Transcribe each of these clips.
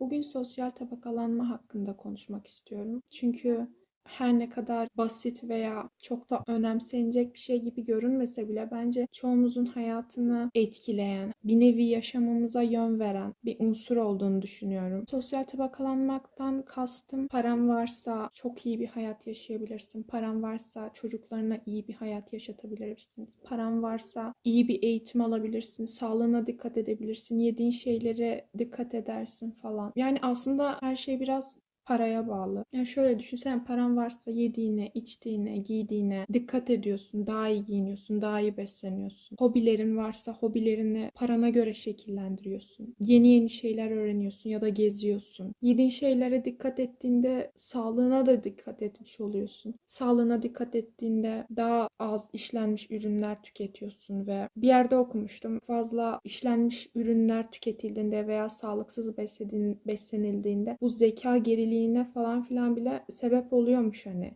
Bugün sosyal tabakalanma hakkında konuşmak istiyorum. Çünkü her ne kadar basit veya çok da önemsenecek bir şey gibi görünmese bile bence çoğumuzun hayatını etkileyen, bir nevi yaşamamıza yön veren bir unsur olduğunu düşünüyorum. Sosyal tabakalanmaktan kastım paran varsa çok iyi bir hayat yaşayabilirsin. Paran varsa çocuklarına iyi bir hayat yaşatabilirsin. Paran varsa iyi bir eğitim alabilirsin. Sağlığına dikkat edebilirsin. Yediğin şeylere dikkat edersin falan. Yani aslında her şey biraz paraya bağlı. Yani şöyle düşünsen paran varsa yediğine, içtiğine, giydiğine dikkat ediyorsun. Daha iyi giyiniyorsun, daha iyi besleniyorsun. Hobilerin varsa hobilerini parana göre şekillendiriyorsun. Yeni yeni şeyler öğreniyorsun ya da geziyorsun. Yediğin şeylere dikkat ettiğinde sağlığına da dikkat etmiş oluyorsun. Sağlığına dikkat ettiğinde daha az işlenmiş ürünler tüketiyorsun ve bir yerde okumuştum. Fazla işlenmiş ürünler tüketildiğinde veya sağlıksız beslenildiğinde bu zeka geriliğine falan filan bile sebep oluyormuş hani.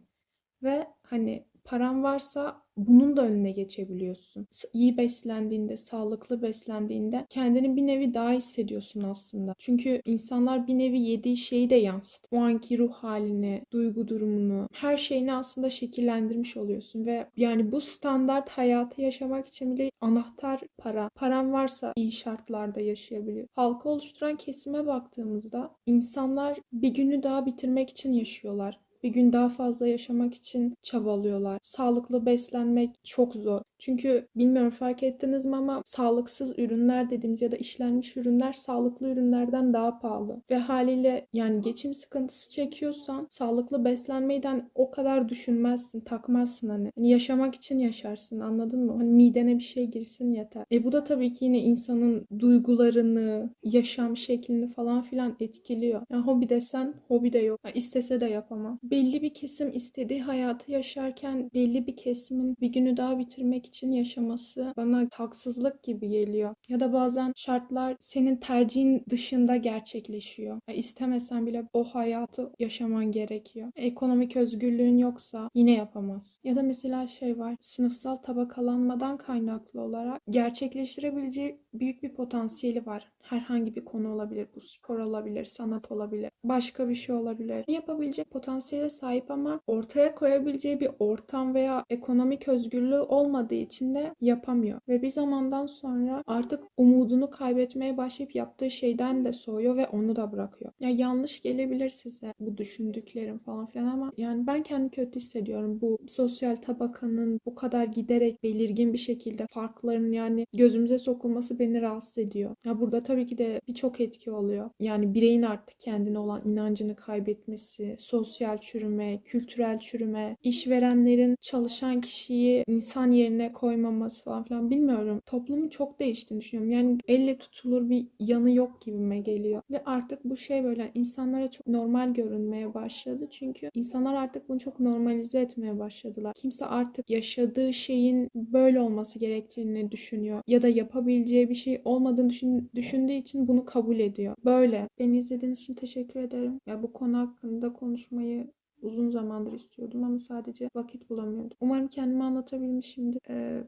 Ve hani paran varsa bunun da önüne geçebiliyorsun. İyi beslendiğinde, sağlıklı beslendiğinde kendini bir nevi daha hissediyorsun aslında. Çünkü insanlar bir nevi yediği şeyi de yansıtıyor. O anki ruh halini, duygu durumunu, her şeyini aslında şekillendirmiş oluyorsun ve yani bu standart hayatı yaşamak için bile anahtar para. Paran varsa iyi şartlarda yaşayabiliyor. Halkı oluşturan kesime baktığımızda insanlar bir günü daha bitirmek için yaşıyorlar. Bir gün daha fazla yaşamak için çabalıyorlar. Sağlıklı beslenmek çok zor. Çünkü bilmiyorum fark ettiniz mi ama sağlıksız ürünler dediğimiz ya da işlenmiş ürünler sağlıklı ürünlerden daha pahalı. Ve haliyle yani geçim sıkıntısı çekiyorsan sağlıklı beslenmeyden o kadar düşünmezsin, takmazsın hani. Hani yaşamak için yaşarsın, anladın mı? Hani midene bir şey girsin yeter. Bu da tabii ki yine insanın duygularını, yaşam şeklini falan filan etkiliyor. Yani hobi desen hobi de yok. Yani istese de yapamaz. Belli bir kesim istediği hayatı yaşarken belli bir kesimin bir günü daha bitirmek için yaşaması bana haksızlık gibi geliyor. Ya da bazen şartlar senin tercihin dışında gerçekleşiyor. Yani istemesen bile o hayatı yaşaman gerekiyor. Ekonomik özgürlüğün yoksa yine yapamaz. Ya da mesela şey var. Sınıfsal tabakalanmadan kaynaklı olarak gerçekleştirebileceği büyük bir potansiyeli var. Herhangi bir konu olabilir. Bu spor olabilir, sanat olabilir. Başka bir şey olabilir. Yapabilecek potansiyele sahip ama ortaya koyabileceği bir ortam veya ekonomik özgürlüğü olmadığı için de yapamıyor. Ve bir zamandan sonra artık umudunu kaybetmeye başlayıp yaptığı şeyden de soğuyor ve onu da bırakıyor. Ya yanlış gelebilir size bu düşündüklerim falan filan ama yani ben kendimi kötü hissediyorum. Bu sosyal tabakanın bu kadar giderek belirgin bir şekilde farkların yani gözümüze sokulması beni rahatsız ediyor. Ya burada tabii ki de birçok etki oluyor. Yani bireyin artık kendine olan inancını kaybetmesi, sosyal çürüme, kültürel çürüme, işverenlerin çalışan kişiyi insan yerine koymaması falan filan bilmiyorum. Toplumun çok değiştiğini düşünüyorum. Yani elle tutulur bir yanı yok gibime geliyor. Ve artık bu şey böyle insanlara çok normal görünmeye başladı. Çünkü insanlar artık bunu çok normalize etmeye başladılar. Kimse artık yaşadığı şeyin böyle olması gerektiğini düşünüyor. Ya da yapabileceği bir şey olmadığını düşündüğü için bunu kabul ediyor. Böyle. Beni izlediğiniz için teşekkür ederim. Ya bu konu hakkında konuşmayı uzun zamandır istiyordum ama sadece vakit bulamıyordum. Umarım kendimi anlatabilmişimdir.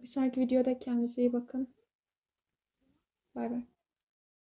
Bir sonraki videoda kendinize iyi bakın. Bay bay.